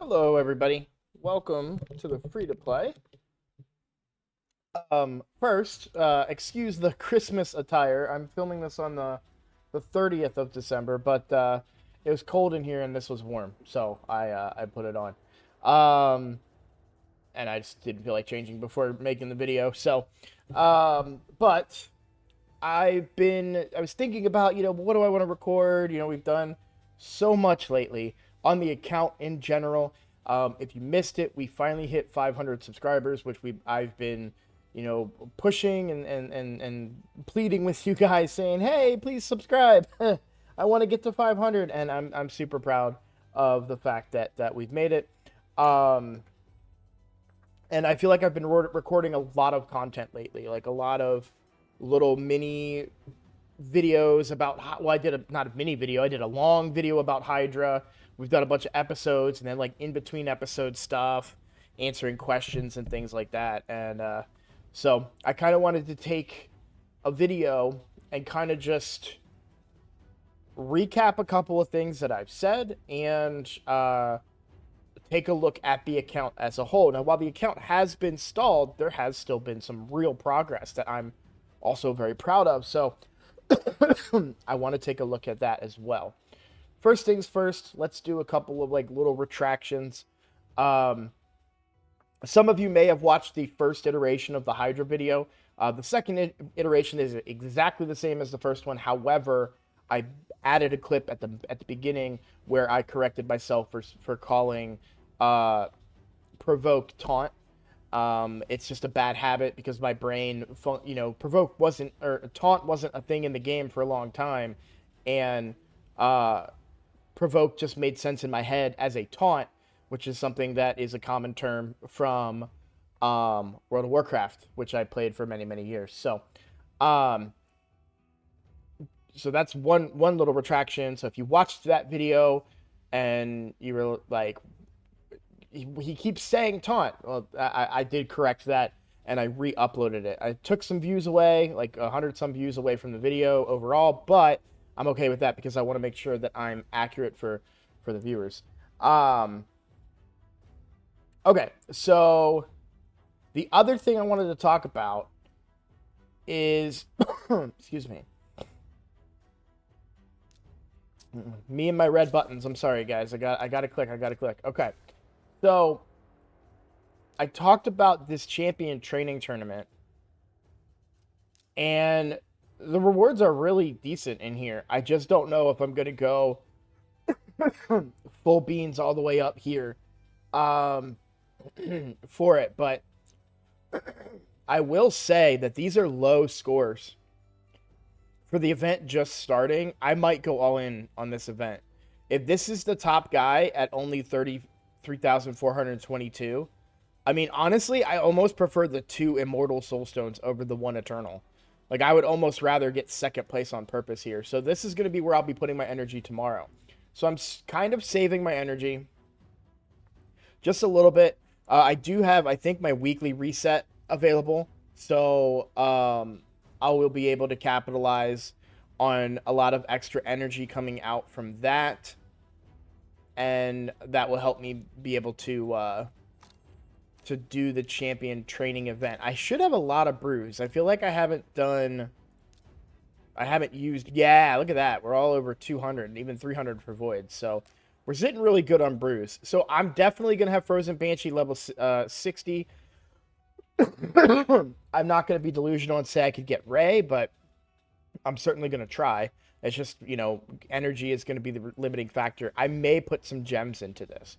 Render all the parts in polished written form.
Hello, everybody. Welcome to the free to play. First, excuse the Christmas attire. I'm filming this on the 30th of December, but it was cold in here and this was warm, so I put it on. Um, and I just didn't feel like changing before making the video. But I was thinking about, what do I want to record? We've done so much lately on the account in general. If you missed it, we finally hit 500 subscribers, which I've been, pushing and pleading with you guys, saying, "Hey, please subscribe. I want to get to 500," and I'm super proud of the fact that we've made it. And I feel like I've been recording a lot of content lately, like a lot of little mini videos about well, I did not a mini video, I did a long video about Hydra. We've done a bunch of episodes, and then like in between episode stuff, answering questions and things like that. And so I kind of wanted to take a video and kind of just recap a couple of things that I've said and take a look at the account as a whole. Now, while the account has been stalled, there has still been some real progress that I'm also very proud of. So I want to take a look at that as well. First things first, let's do a couple of like little retractions. Some of you may have watched the first iteration of the Hydra video. The second iteration is exactly the same as the first one. However, I added a clip at the beginning where I corrected myself for calling Provoke taunt. It's just a bad habit because my brain, Provoke wasn't, or taunt wasn't a thing in the game for a long time, and Provoke just made sense in my head as a taunt, which is something that is a common term from World of Warcraft, which I played for many, many years. So that's one little retraction. So if you watched that video and you were like, he keeps saying taunt, well, I did correct that and I re-uploaded it. I took some views away, like 100 some views away from the video overall, but I'm okay with that because I want to make sure that I'm accurate for the viewers. Okay, so the other thing I wanted to talk about is, excuse me, me and my red buttons. I'm sorry, guys. I got to click. Okay, so I talked about this champion training tournament, and the rewards are really decent in here. I just don't know if I'm gonna go full beans all the way up here for it, but I will say that these are low scores for the event just starting. I might go all in on this event. If this is the top guy at only 33,422, I mean, honestly, I almost prefer the 2 Immortal Soulstones over the 1 Eternal. Like, I would almost rather get second place on purpose here. So this is going to be where I'll be putting my energy tomorrow. So I'm kind of saving my energy just a little bit. I do have, I think, my weekly reset available. So I will be able to capitalize on a lot of extra energy coming out from that. And that will help me be able to do the champion training event. I should have a lot of brews. I feel like I haven't used, yeah, look at that. We're all over 200, even 300 for voids. So we're sitting really good on brews. So I'm definitely going to have Frozen Banshee level 60. I'm not going to be delusional and say I could get Ray, but I'm certainly going to try. It's just, energy is going to be the limiting factor. I may put some gems into this.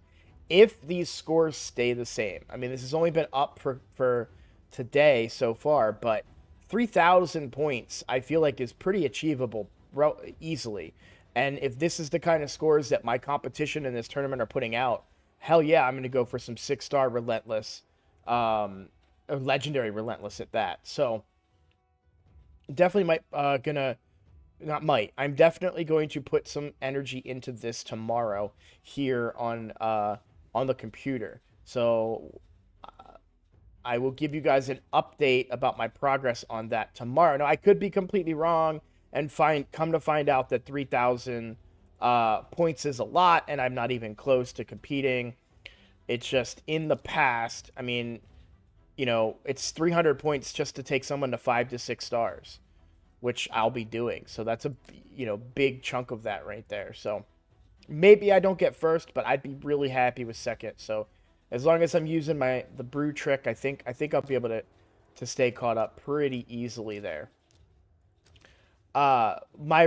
If these scores stay the same, I mean, this has only been up for today so far, but 3,000 points I feel like is pretty achievable easily. And if this is the kind of scores that my competition in this tournament are putting out, hell yeah, I'm going to go for some 6-star Relentless, legendary Relentless at that. So definitely I'm definitely going to put some energy into this tomorrow here on the computer. So I will give you guys an update about my progress on that tomorrow. Now, I could be completely wrong and come to find out that 3,000 points is a lot and I'm not even close to competing. It's just in the past, I mean, it's 300 points just to take someone to 5 to 6 stars, which I'll be doing. So that's a, big chunk of that right there. So maybe I don't get first, but I'd be really happy with second. So as long as I'm using the brew trick, I think I'll be able to stay caught up pretty easily there. My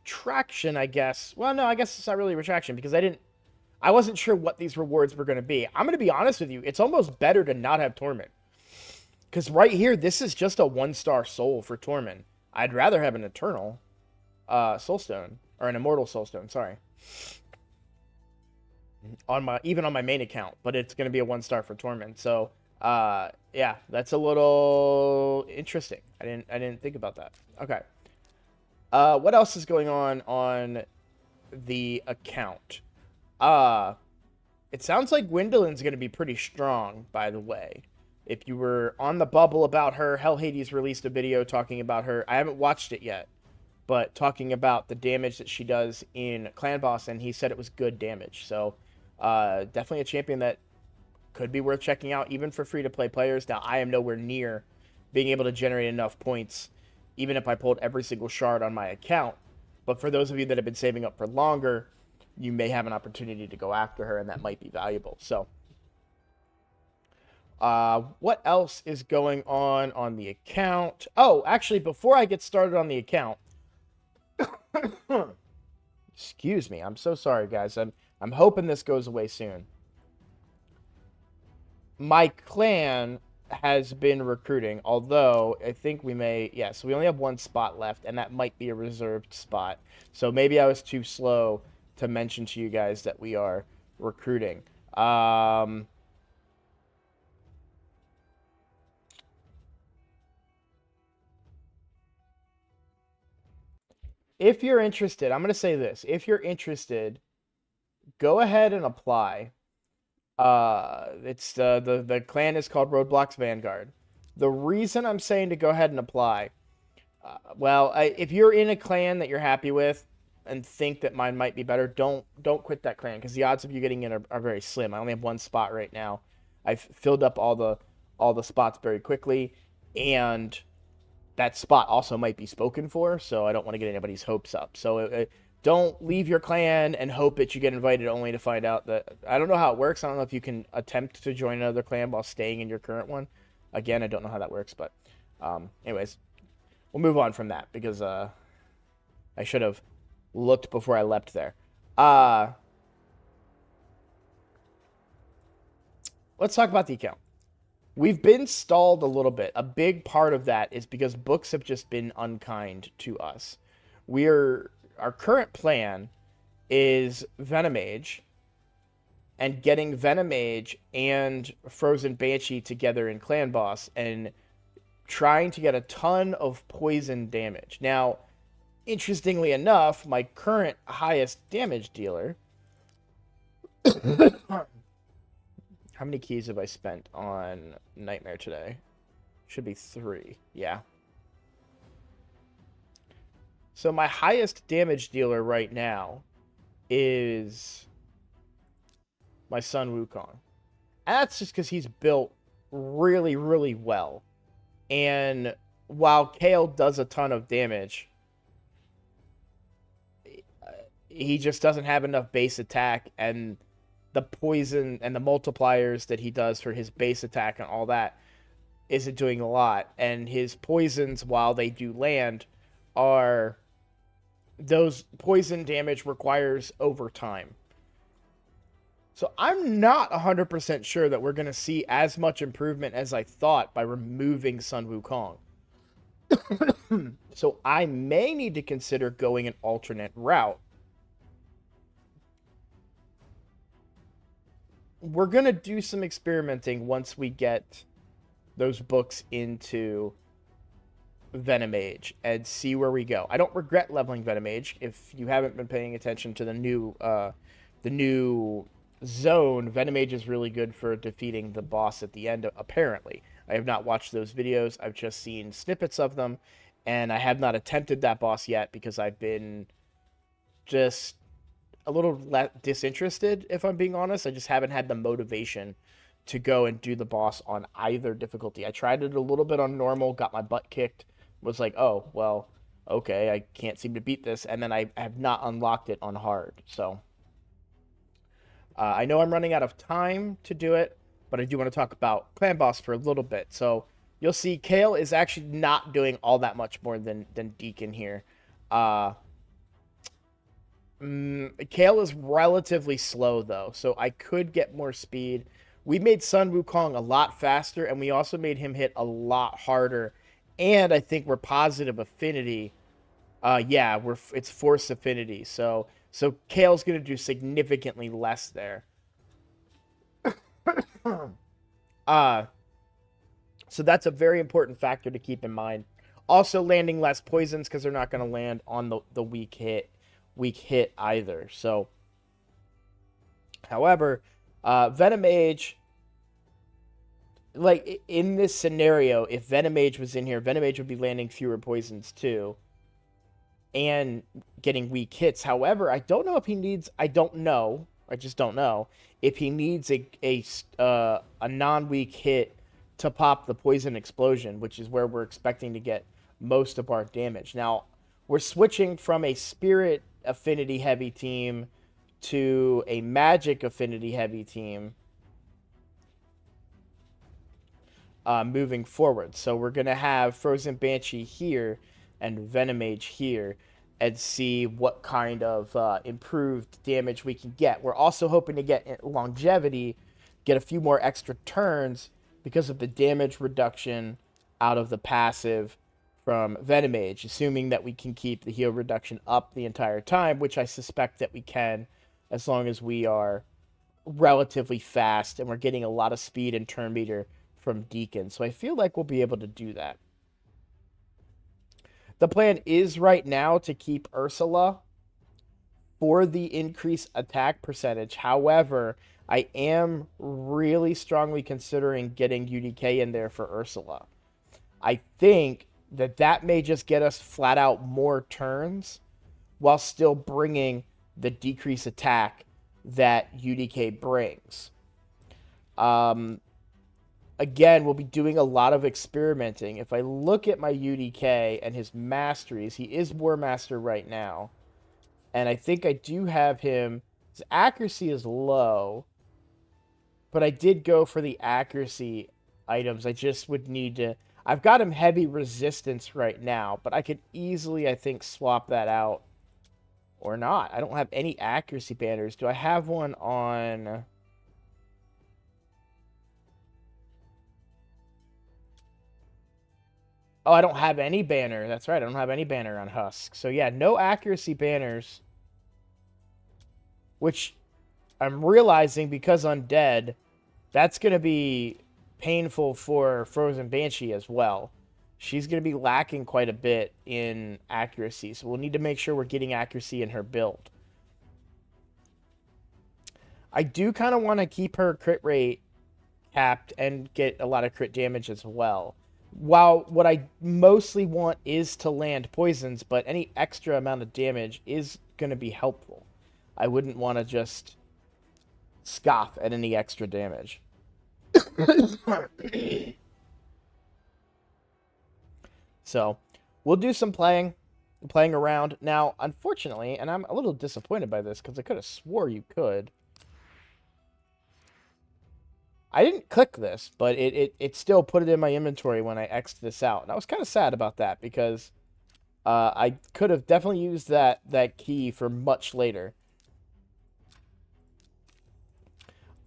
retraction, I guess. Well, no, I guess it's not really retraction because I wasn't sure what these rewards were going to be. I'm going to be honest with you. It's almost better to not have Torment. Because right here, this is just a 1-star soul for Torment. I'd rather have an Eternal Soulstone. Or an Immortal Soulstone, sorry. Even on my main account. But it's going to be a 1-star for Torment. So, yeah, that's a little interesting. I didn't think about that. Okay. What else is going on the account? It sounds like Gwendolyn's going to be pretty strong, by the way. If you were on the bubble about her, Hell Hades released a video talking about her. I haven't watched it yet, but talking about the damage that she does in Clan Boss, and he said it was good damage. So, definitely a champion that could be worth checking out, even for free-to-play players. Now, I am nowhere near being able to generate enough points, even if I pulled every single shard on my account. But for those of you that have been saving up for longer, you may have an opportunity to go after her, and that might be valuable. So, what else is going on the account? Oh, actually, before I get started on the account, excuse me, I'm so sorry, guys. I'm hoping this goes away soon. My clan has been recruiting, although I think we we only have 1 spot left, and that might be a reserved spot. So maybe I was too slow to mention to you guys that we are recruiting. If you're interested, I'm going to say this. If you're interested, go ahead and apply. It's the clan is called Roadblocks Vanguard. The reason I'm saying to go ahead and apply, if you're in a clan that you're happy with and think that mine might be better, don't quit that clan, because the odds of you getting in are very slim. I only have 1 spot right now. I've filled up all the spots very quickly, and that spot also might be spoken for, so I don't want to get anybody's hopes up. So don't leave your clan and hope that you get invited only to find out that... I don't know how it works. I don't know if you can attempt to join another clan while staying in your current one. Again, I don't know how that works, but anyways, we'll move on from that, because I should have looked before I leapt there. Let's talk about the account. We've been stalled a little bit. A big part of that is because books have just been unkind to us. Our current plan is Venomage, and getting Venomage and Frozen Banshee together in Clan Boss, and trying to get a ton of poison damage. Now, interestingly enough, my current highest damage dealer... How many keys have I spent on Nightmare today? Should be 3. Yeah. So my highest damage dealer right now is my son Wukong. And that's just because he's built really, really well. And while Kale does a ton of damage, he just doesn't have enough base attack, and the poison and the multipliers that he does for his base attack and all that isn't doing a lot. And his poisons, while they do land, those poison damage requires overtime. So I'm not 100% sure that we're going to see as much improvement as I thought by removing Sun Wukong. So I may need to consider going an alternate route. We're going to do some experimenting once we get those books into Venomage and see where we go. I don't regret leveling Venomage. If you haven't been paying attention to the new zone, Venomage is really good for defeating the boss at the end, apparently. I have not watched those videos. I've just seen snippets of them, and I have not attempted that boss yet because I've been just a little disinterested, if I'm being honest. I just haven't had the motivation to go and do the boss on either difficulty. I tried it a little bit on normal, got my butt kicked, was like, oh, well, okay, I can't seem to beat this, and then I have not unlocked it on hard. So I know I'm running out of time to do it, but I do want to talk about Clan Boss for a little bit. So you'll see Kale is actually not doing all that much more than Deacon here. Kale is relatively slow, though, so I could get more speed. We made Sun Wukong a lot faster, and we also made him hit a lot harder. And I think we're positive affinity. Yeah, it's force affinity. So Kale's gonna do significantly less there. So that's a very important factor to keep in mind. Also, landing less poisons because they're not gonna land on the weak hit either. So, however, Venom Mage, like in this scenario, if Venom Mage was in here, Venom Mage would be landing fewer poisons too, and getting weak hits. However, I don't know if he needs. I just don't know if he needs a non-weak hit to pop the poison explosion, which is where we're expecting to get most of our damage. Now, we're switching from a spirit affinity heavy team to a magic affinity heavy team moving forward. So we're going to have Frozen Banshee here and Venom Mage here and see what kind of improved damage we can get. We're also hoping to get longevity, get a few more extra turns because of the damage reduction out of the passive from Venom Mage, assuming that we can keep the heal reduction up the entire time, which I suspect that we can, as long as we are relatively fast and we're getting a lot of speed and turn meter from Deacon. So I feel like we'll be able to do that. The plan is right now to keep Ursula for the increased attack percentage. However, I am really strongly considering getting UDK in there for Ursula. I think that may just get us flat out more turns while still bringing the decreased attack that UDK brings. Again, we'll be doing a lot of experimenting. If I look at my UDK and his masteries, he is War Master right now. And I think I do have him. His accuracy is low, but I did go for the accuracy items. I just would need to... I've got him heavy resistance right now, but I could easily, I think, swap that out. Or not. I don't have any accuracy banners. Do I have one on... Oh, I don't have any banner. That's right. I don't have any banner on Husk. So, yeah, no accuracy banners. Which I'm realizing, because Undead, that's going to be painful for Frozen Banshee as well. She's going to be lacking quite a bit in accuracy. So we'll need to make sure we're getting accuracy in her build. I do kind of want to keep her crit rate capped and get a lot of crit damage as well. While what I mostly want is to land poisons, but any extra amount of damage is going to be helpful. I wouldn't want to just scoff at any extra damage. So, we'll do some playing around. Now, unfortunately, and I'm a little disappointed by this because I could have swore you could. I didn't click this, but it still put it in my inventory when I X'd this out. And I was kind of sad about that because I could have definitely used that key for much later.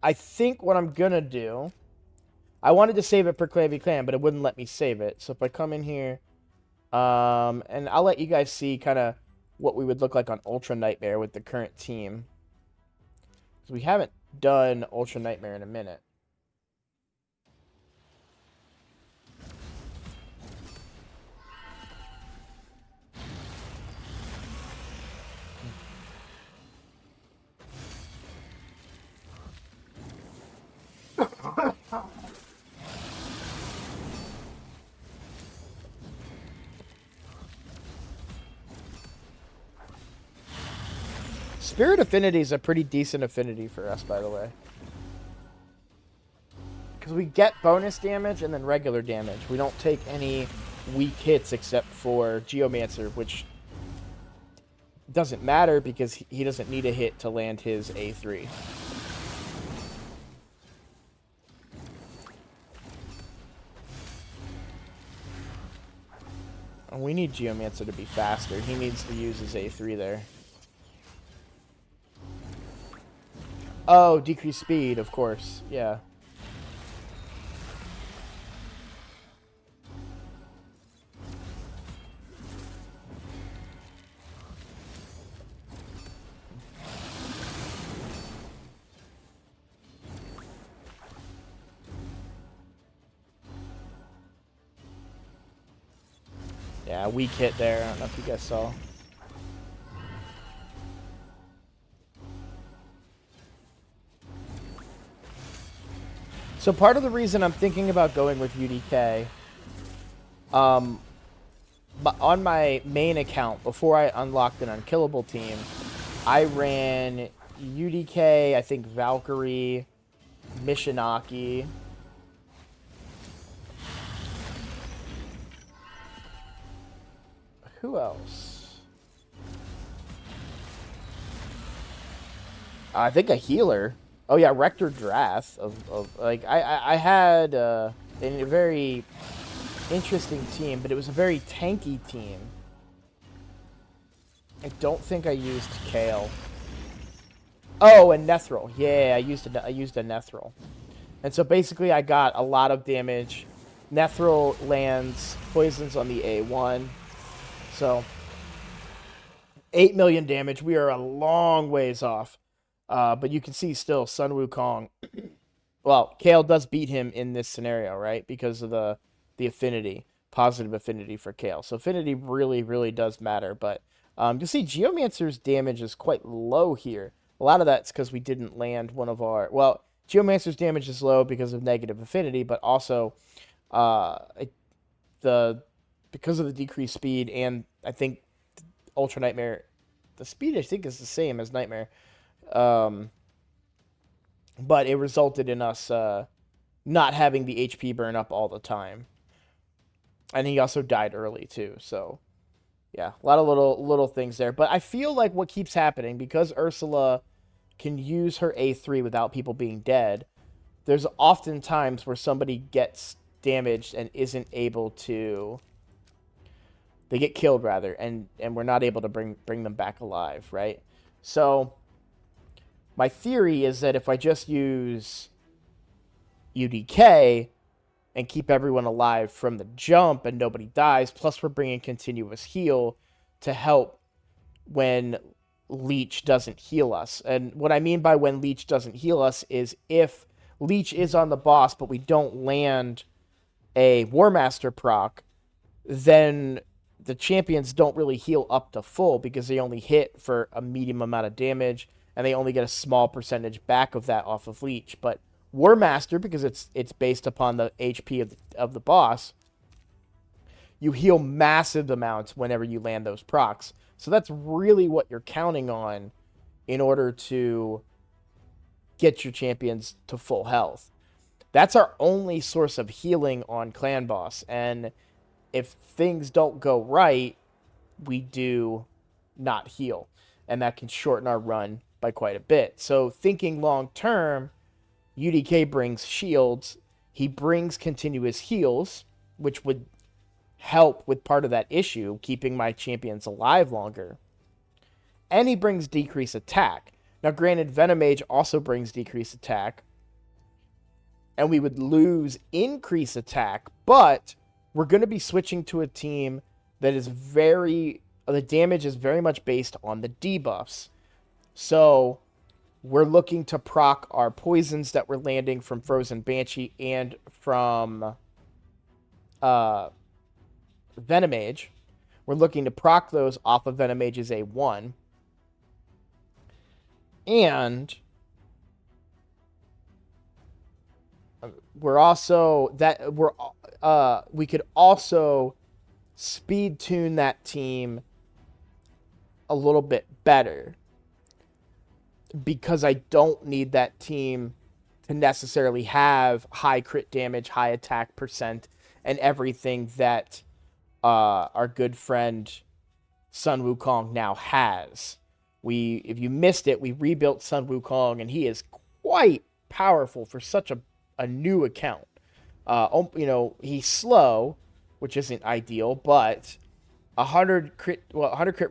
I think what I'm going to do... I wanted to save it per Clan v Clan, but it wouldn't let me save it. So if I come in here... and I'll let you guys see kind of what we would look like on Ultra Nightmare with the current team. Because we haven't done Ultra Nightmare in a minute. Spirit Affinity is a pretty decent affinity for us, by the way. Because we get bonus damage and then regular damage. We don't take any weak hits except for Geomancer, which doesn't matter because he doesn't need a hit to land his A3. And we need Geomancer to be faster. He needs to use his A3 there. Oh, decrease speed, of course. Yeah. Yeah, weak hit there. I don't know if you guys saw. So part of the reason I'm thinking about going with UDK, but on my main account, before I unlocked an unkillable team, I ran UDK, I think Valkyrie, Mishinaki. Who else? I think a healer. Oh yeah, Rector Drath like I had a very interesting team, but it was a very tanky team. I don't think I used Kale. Oh, and Nethril. Yeah, I used a Nethril. And so basically I got a lot of damage. Nethril lands poisons on the A1. So 8 million damage. We are a long ways off. But you can see still Sun Wukong. Well, Kale does beat him in this scenario, right? Because of the affinity, positive affinity for Kale. So affinity really, really does matter. But you see Geomancer's damage is quite low here. A lot of that's because we didn't land one of our... Well, Geomancer's damage is low because of negative affinity, but also because of the decreased speed, and I think Ultra Nightmare, the speed I think is the same as Nightmare. But it resulted in us not having the HP burn up all the time. And he also died early too, so yeah, a lot of little things there. But I feel like what keeps happening, because Ursula can use her A3 without people being dead, there's often times where somebody gets damaged and isn't able to... They get killed, rather, and we're not able to bring them back alive, right? So my theory is that if I just use UDK and keep everyone alive from the jump and nobody dies, plus we're bringing continuous heal to help when Leech doesn't heal us. And what I mean by when Leech doesn't heal us is if Leech is on the boss but we don't land a War Master proc, then the champions don't really heal up to full because they only hit for a medium amount of damage, and they only get a small percentage back of that off of Leech. But War Master, because it's based upon the HP of the boss, you heal massive amounts whenever you land those procs. So that's really what you're counting on in order to get your champions to full health. That's our only source of healing on Clan Boss, and if things don't go right, we do not heal, and that can shorten our run by quite a bit. So thinking long term, UDK brings shields, he brings continuous heals, which would help with part of that issue, keeping my champions alive longer. And he brings decreased attack. Now granted, Venomage also brings decreased attack, and we would lose increased attack, but we're going to be switching to a team that is the damage is very much based on the debuffs. So we're looking to proc our poisons that we're landing from Frozen Banshee and from Venomage. We're looking to proc those off of Venomage's A1. And we could also speed tune that team a little bit better. because I don't need that team to necessarily have high crit damage, high attack percent, and everything that our good friend Sun Wukong now has. If you missed it, we rebuilt Sun Wukong, and he is quite powerful for such a new account. He's slow, which isn't ideal, but 100 crit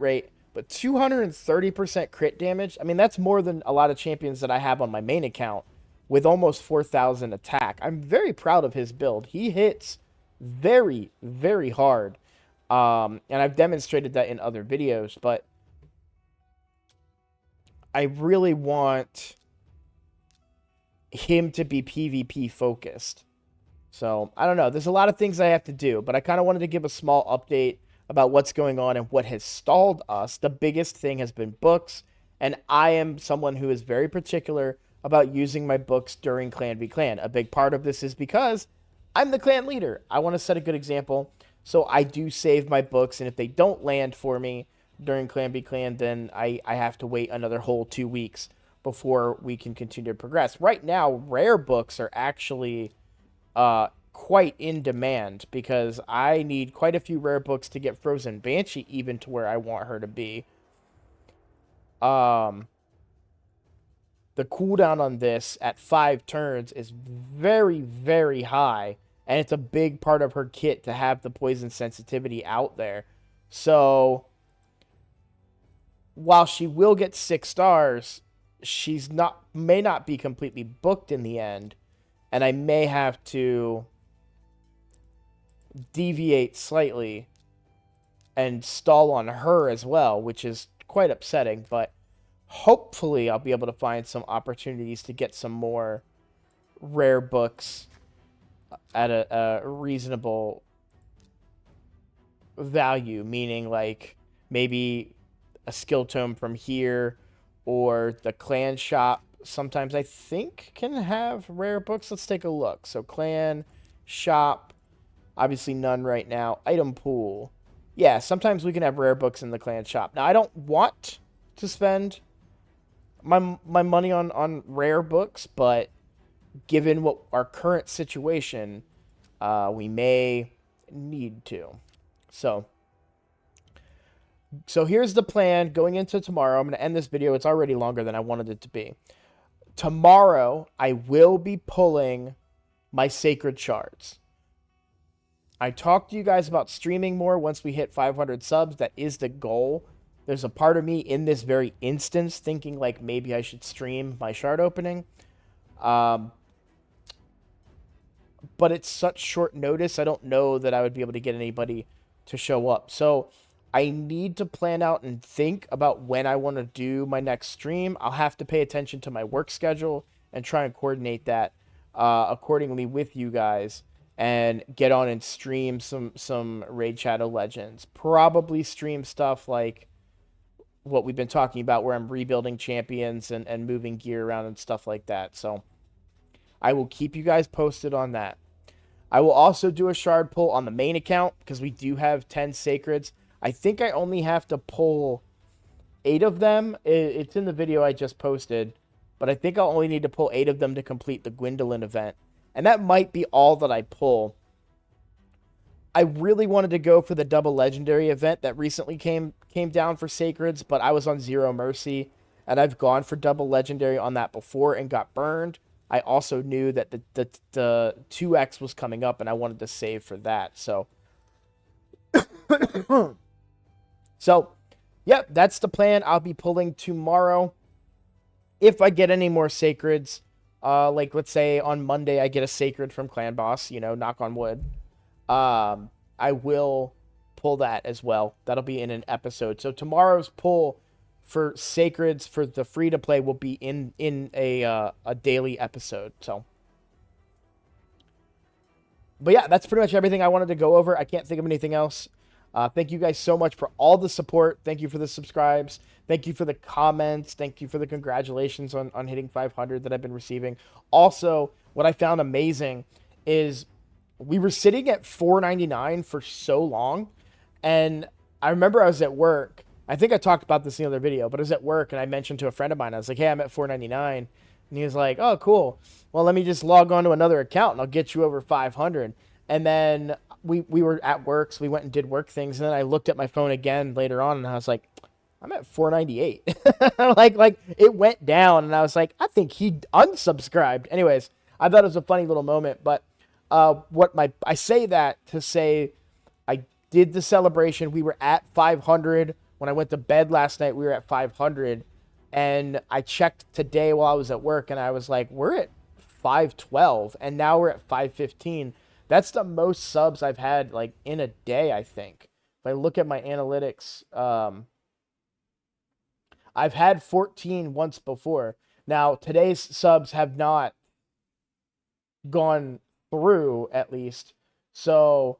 rate, but 230% crit damage. I mean, that's more than a lot of champions that I have on my main account with almost 4,000 attack. I'm very proud of his build. He hits very, very hard. And I've demonstrated that in other videos, but I really want him to be PvP focused. So, I don't know. There's a lot of things I have to do, but I kind of wanted to give a small update about what's going on and what has stalled us. The biggest thing has been books, and I am someone who is very particular about using my books during Clan v Clan. A big part of this is because I'm the clan leader. I want to set a good example, so I do save my books, and if they don't land for me during Clan v Clan, then I have to wait another whole 2 weeks before we can continue to progress. Right now, rare books are actually quite in demand because I need quite a few rare books to get Frozen Banshee even to where I want her to be. The cooldown on this at 5 turns is very, very high, and it's a big part of her kit to have the poison sensitivity out there. So, while she will get 6 stars, may not be completely booked in the end, and I may have to deviate slightly and stall on her as well, which is quite upsetting, but hopefully I'll be able to find some opportunities to get some more rare books at a reasonable value, meaning like maybe a skill tome from here, or the clan shop sometimes I think can have rare books. Let's take a look. So clan shop, obviously none right now. Item pool. Yeah, sometimes we can have rare books in the clan shop. Now, I don't want to spend my money on rare books, but given what our current situation, we may need to. So here's the plan going into tomorrow. I'm going to end this video. It's already longer than I wanted it to be. Tomorrow, I will be pulling my sacred shards. I talked to you guys about streaming more once we hit 500 subs. That is the goal. There's a part of me in this very instance thinking like maybe I should stream my shard opening. But it's such short notice, I don't know that I would be able to get anybody to show up. So I need to plan out and think about when I want to do my next stream. I'll have to pay attention to my work schedule and try and coordinate that accordingly with you guys, and get on and stream some Raid Shadow Legends. Probably stream stuff like what we've been talking about, where I'm rebuilding champions and moving gear around and stuff like that. So I will keep you guys posted on that. I will also do a shard pull on the main account because we do have 10 sacreds. I think I only have to pull 8 of them. It's in the video I just posted, but I think I'll only need to pull 8 of them to complete the Gwendolyn event. And that might be all that I pull. I really wanted to go for the double legendary event that recently came down for sacreds, but I was on Zero Mercy, and I've gone for double legendary on that before and got burned. I also knew that the 2x was coming up, and I wanted to save for that. So, yep, that's the plan. I'll be pulling tomorrow. If I get any more sacreds, like let's say on Monday I get a sacred from Clan Boss, knock on wood. I will pull that as well. That'll be in an episode. So tomorrow's pull for sacreds for the free to play will be in a daily episode. So, but yeah, that's pretty much everything I wanted to go over. I can't think of anything else. Thank you guys so much for all the support. Thank you for the subscribes. Thank you for the comments. Thank you for the congratulations on hitting 500 that I've been receiving. Also, what I found amazing is we were sitting at $4.99 for so long, and I remember I was at work I think I talked about this in the other video, but I was at work and I mentioned to a friend of mine, I was like, hey, I'm at 499. And he was like, oh, cool. Well, let me just log on to another account and I'll get you over 500. And then we were at work, so we went and did work things. And then I looked at my phone again later on and I was like, I'm at 498. like it went down and I was like, I think he unsubscribed. Anyways, I thought it was a funny little moment, but I say that to say I did the celebration. We were at 500 when I went to bed last night. We were at 500, and I checked today while I was at work, and I was like, we're at 512, and now we're at 515. That's the most subs I've had like in a day, I think. If I look at my analytics, I've had 14 once before. Now today's subs have not gone through, at least, so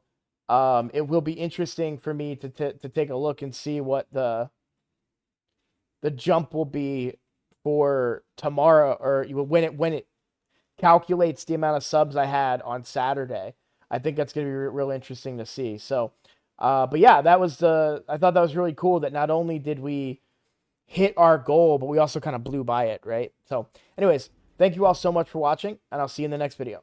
it will be interesting for me to take a look and see what the jump will be for tomorrow, or when it calculates the amount of subs I had on Saturday. I think that's going to be real interesting to see. So, but yeah, I thought that was really cool that not only did we hit our goal, but we also kind of blew by it, right? So anyways, thank you all so much for watching, and I'll see you in the next video.